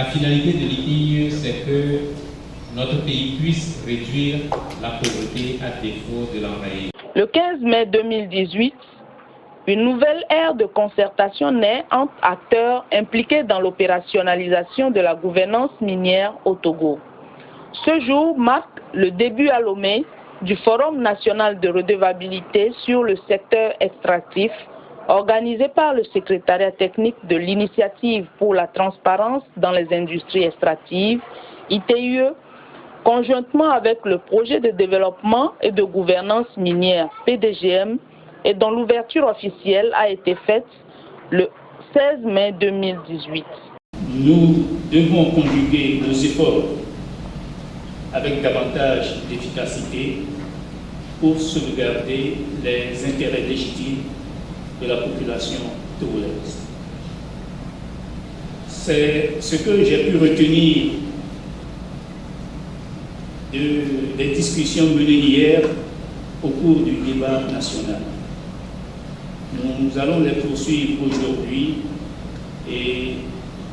La finalité de l'ITIE, c'est que notre pays puisse réduire la pauvreté à défaut de l'enrayer. Le 15 mai 2018, une nouvelle ère de concertation naît entre acteurs impliqués dans l'opérationnalisation de la gouvernance minière au Togo. Ce jour marque le début à Lomé du Forum national de redevabilité sur le secteur extractif organisé par le secrétariat technique de l'Initiative pour la transparence dans les industries extractives, ITIE, conjointement avec le projet de développement et de gouvernance minière PDGM, et dont l'ouverture officielle a été faite le 16 mai 2018. Nous devons conjuguer nos efforts avec davantage d'efficacité pour sauvegarder les intérêts légitimes de la population togolaise. C'est ce que j'ai pu retenir des discussions menées hier au cours du débat national. Nous allons les poursuivre aujourd'hui et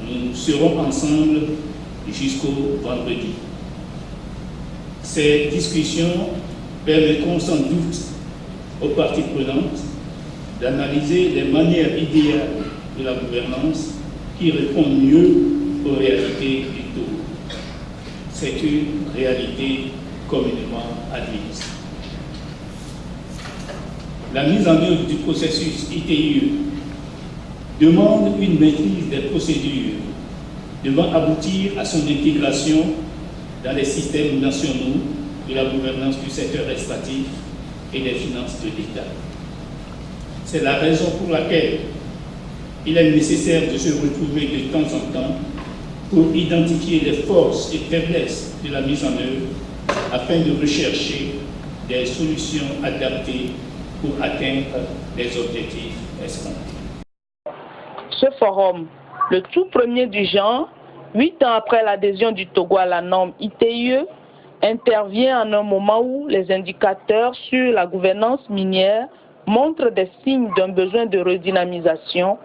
nous serons ensemble jusqu'au vendredi. Ces discussions permettront sans doute aux parties prenantes d'analyser les manières idéales de la gouvernance qui répondent mieux aux réalités du Togo. C'est une réalité communément admise. La mise en œuvre du processus ITIE demande une maîtrise des procédures devant aboutir à son intégration dans les systèmes nationaux de la gouvernance du secteur extractif et des finances de l'État. C'est la raison pour laquelle il est nécessaire de se retrouver de temps en temps pour identifier les forces et faiblesses de la mise en œuvre afin de rechercher des solutions adaptées pour atteindre les objectifs escomptés. Ce forum, le tout premier du genre, 8 ans après l'adhésion du Togo à la norme ITIE, intervient en un moment où les indicateurs sur la gouvernance minière montrent des signes d'un besoin de redynamisation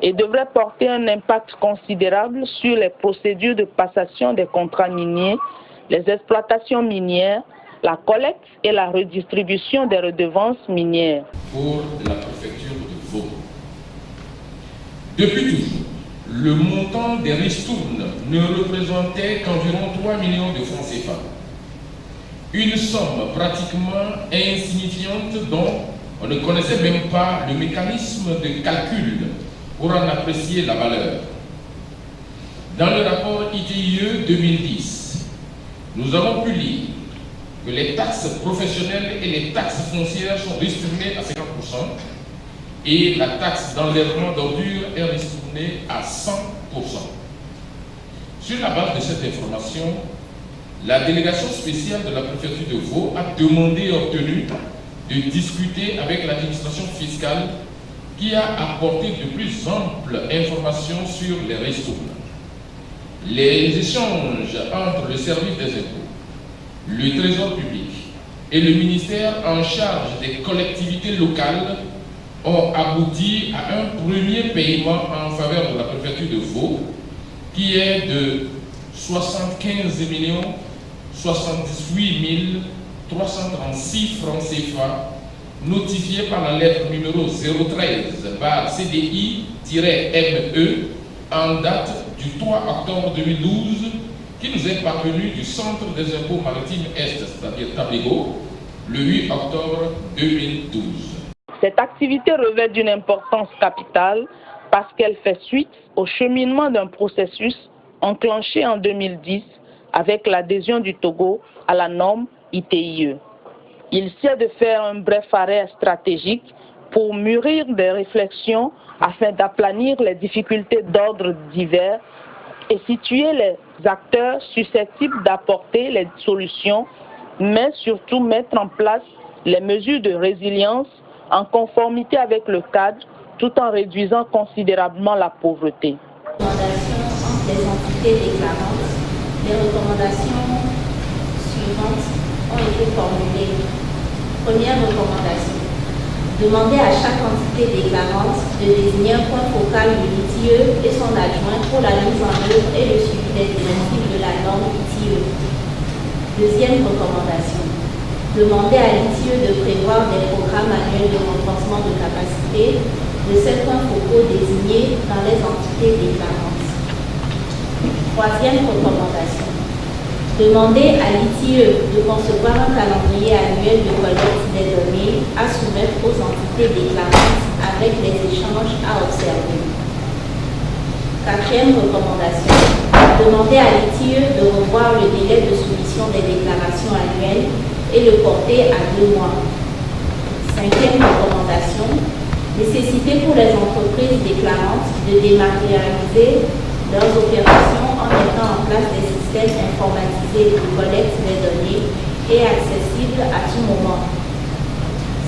et devrait porter un impact considérable sur les procédures de passation des contrats miniers, les exploitations minières, la collecte et la redistribution des redevances minières. Pour la préfecture de Vaud. Depuis toujours, le montant des ristournes ne représentait qu'environ 3 millions de francs CFA. Une somme pratiquement insignifiante dont on ne connaissait même pas le mécanisme de calcul pour en apprécier la valeur. Dans le rapport ITIE 2010, nous avons pu lire que les taxes professionnelles et les taxes foncières sont ristournées à 50% et la taxe d'enlèvement d'ordures est ristournée à 100%. Sur la base de cette information, la délégation spéciale de la préfecture de Vaud a demandé et obtenu de discuter avec l'administration fiscale qui a apporté de plus amples informations sur les ristournes. Les échanges entre le service des impôts, le Trésor public et le ministère en charge des collectivités locales ont abouti à un premier paiement en faveur de la préfecture de Vaud qui est de 75 78 336 francs CFA notifié par la lettre numéro 013 par CDI-ME en date du 3 octobre 2012 qui nous est parvenu du Centre des impôts maritimes Est, c'est-à-dire Tabligo, le 8 octobre 2012. Cette activité revêt d'une importance capitale parce qu'elle fait suite au cheminement d'un processus enclenché en 2010 avec l'adhésion du Togo à la norme ITIE. Il sied de faire un bref arrêt stratégique pour mûrir des réflexions afin d'aplanir les difficultés d'ordre divers et situer les acteurs susceptibles d'apporter les solutions, mais surtout mettre en place les mesures de résilience en conformité avec le cadre, tout en réduisant considérablement la pauvreté. Recommandations entre les entités déclarantes. Les recommandations suivantes ont été formulées. Première recommandation, Demander à chaque entité déclarante de désigner un point focal de l'ITIE et son adjoint pour la mise en œuvre et le suivi des directives de la norme ITIE. Deuxième recommandation. Demander à l'ITIE de prévoir des programmes annuels de renforcement de capacité de 7 points focaux désignés dans les entités déclarantes. Troisième recommandation. Demander à l'ITIE de concevoir un calendrier annuel de collecte des données à soumettre aux entités déclarantes avec les échanges à observer. Quatrième recommandation. Demander à l'ITIE de revoir le délai de soumission des déclarations annuelles et le porter à 2 mois. Cinquième recommandation. Nécessité pour les entreprises déclarantes de dématérialiser leurs opérations en mettant en place des systèmes informatisés de collecte des données et accessibles à tout moment.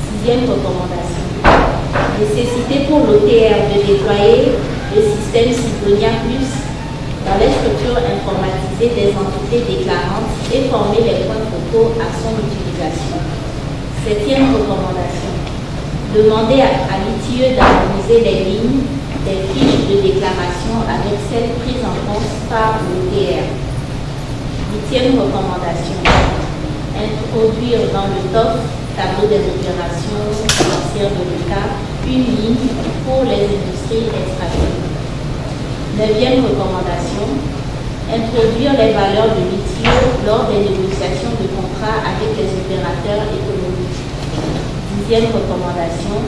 Sixième recommandation. Nécessité pour l'OTR de déployer le système Cyclonia Plus dans les structures informatisées des entités déclarantes et former les points focaux à son utilisation. Septième recommandation. Demander à l'ITIE d'harmoniser les lignes des fiches de déclaration avec celles prises en compte par l'OTR. Huitième recommandation. Introduire dans le TOF, tableau des opérations financières de l'État, une ligne pour les industries extractives. Neuvième recommandation. Introduire les valeurs de l'ITIE lors des négociations de contrats avec les opérateurs économiques. Dixième recommandation.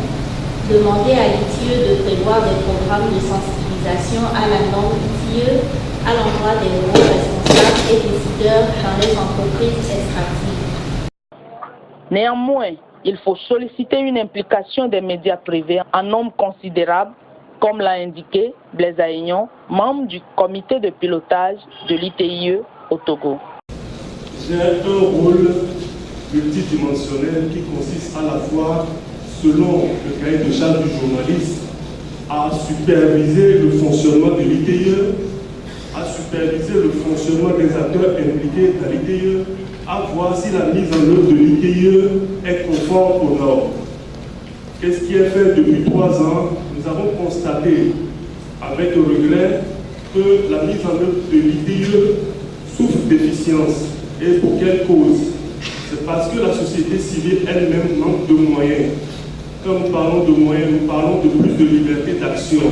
Demander à l'ITIE de prévoir des programmes de sensibilisation à la norme ITIE à l'endroit des hauts responsables et décideurs dans les entreprises extractives. Néanmoins, il faut solliciter une implication des médias privés en nombre considérable, comme l'a indiqué Blaise Aignan, membre du comité de pilotage de l'ITIE au Togo. J'ai un rôle multidimensionnel qui consiste à la fois, selon le cahier de charge du journaliste, à superviser le fonctionnement de l'ITIE, à superviser le fonctionnement des acteurs impliqués dans l'ITIE, à voir si la mise en œuvre de l'ITIE est conforme aux normes. Qu'est-ce qui est fait depuis 3 ans? Nous avons constaté avec regret que la mise en œuvre de l'ITIE souffre d'efficience. Et pour quelle cause? C'est parce que la société civile elle-même manque de moyens. Quand nous parlons de moyens, nous parlons de plus de liberté d'action.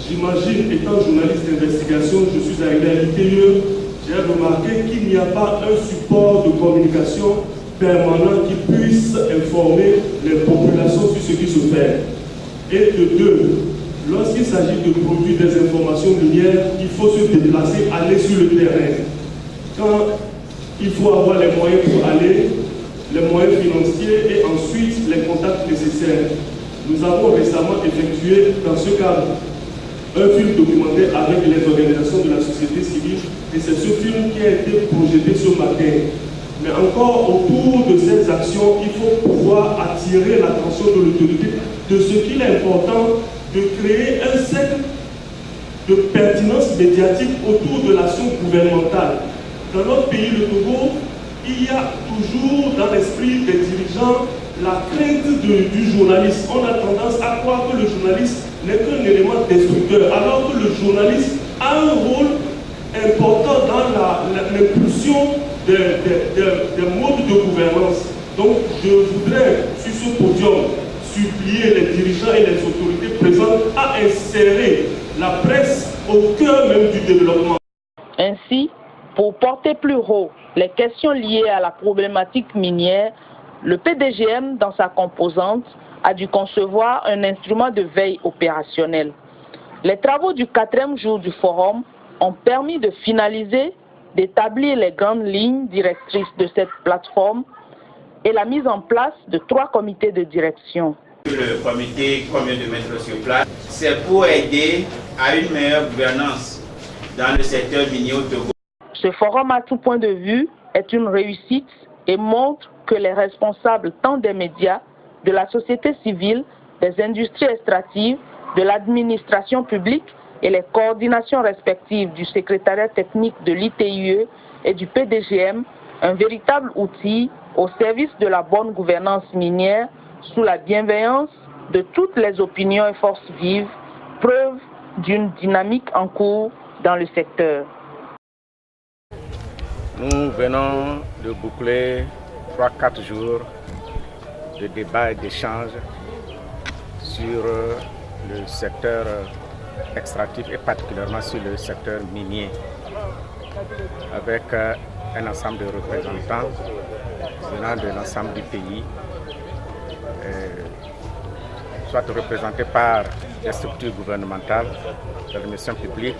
J'imagine, étant journaliste d'investigation, je suis arrivé à l'ITIE, j'ai remarqué qu'il n'y a pas un support de communication permanent qui puisse informer les populations sur ce qui se fait. Et de deux, lorsqu'il s'agit de produire des informations lumière, il faut se déplacer, aller sur le terrain. Quand il faut avoir les moyens pour aller, les moyens financiers et ensuite les contacts nécessaires. Nous avons récemment effectué dans ce cadre un film documentaire avec les organisations de la société civile et c'est ce film qui a été projeté ce matin. Mais encore autour de ces actions, il faut pouvoir attirer l'attention de l'autorité de ce qu'il est important de créer un cercle de pertinence médiatique autour de l'action gouvernementale. Dans notre pays, le Togo, il y a toujours dans l'esprit des dirigeants la crainte du journaliste. On a tendance à croire que le journaliste n'est qu'un élément destructeur, alors que le journaliste a un rôle important dans l'impulsion des modes de gouvernance. Donc je voudrais, sur ce podium, supplier les dirigeants et les autorités présentes à insérer la presse au cœur même du développement. Ainsi, pour porter plus haut les questions liées à la problématique minière, le PDGM, dans sa composante, a dû concevoir un instrument de veille opérationnelle. Les travaux du 4e jour du forum ont permis de finaliser, d'établir les grandes lignes directrices de cette plateforme et la mise en place de 3 comités de direction. Le comité qu'on vient de mettre sur place, c'est pour aider à une meilleure gouvernance dans le secteur minier au Togo. Ce forum à tout point de vue est une réussite et montre que les responsables tant des médias, de la société civile, des industries extractives, de l'administration publique et les coordinations respectives du secrétariat technique de l'ITIE et du PDGM, un véritable outil au service de la bonne gouvernance minière, sous la bienveillance de toutes les opinions et forces vives, preuve d'une dynamique en cours dans le secteur. Nous venons de boucler 3-4 jours de débat et d'échange sur le secteur extractif et particulièrement sur le secteur minier, avec un ensemble de représentants venant de l'ensemble du pays, soit représentés par des structures gouvernementales, l'administration publique,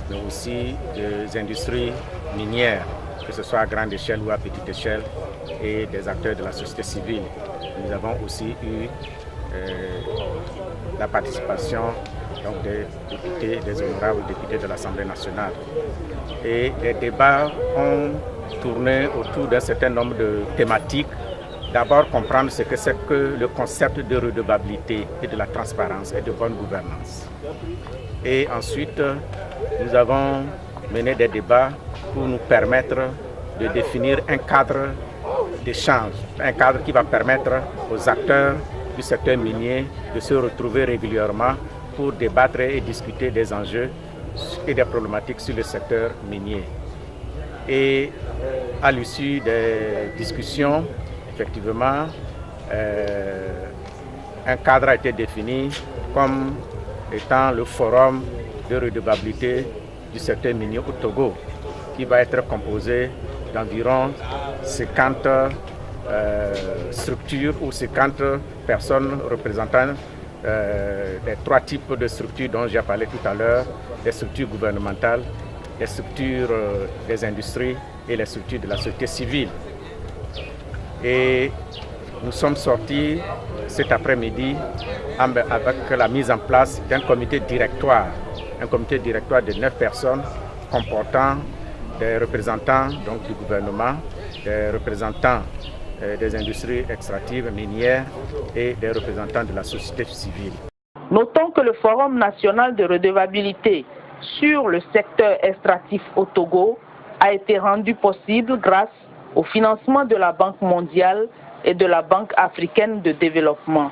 mais aussi des industries minières, que ce soit à grande échelle ou à petite échelle, et des acteurs de la société civile. Nous avons aussi eu la participation donc, des députés, des honorables députés de l'Assemblée nationale. Et les débats ont tourné autour d'un certain nombre de thématiques. D'abord, comprendre ce que c'est que le concept de redevabilité et de la transparence et de bonne gouvernance. Et ensuite, nous avons mené des débats pour nous permettre de définir un cadre d'échange, un cadre qui va permettre aux acteurs du secteur minier de se retrouver régulièrement pour débattre et discuter des enjeux et des problématiques sur le secteur minier. Et à l'issue des discussions, effectivement, un cadre a été défini comme étant le forum de redevabilité du secteur minier au Togo, qui va être composé d'environ 50 structures ou 50 personnes représentant les 3 types de structures dont j'ai parlé tout à l'heure, les structures gouvernementales, les structures des industries et les structures de la société civile. Et nous sommes sortis cet après-midi avec la mise en place d'un comité directoire de 9 personnes comportant des représentants donc, du gouvernement, des représentants des industries extractives minières et des représentants de la société civile. Notons que le Forum national de redevabilité sur le secteur extractif au Togo a été rendu possible grâce au financement de la Banque mondiale et de la Banque africaine de développement.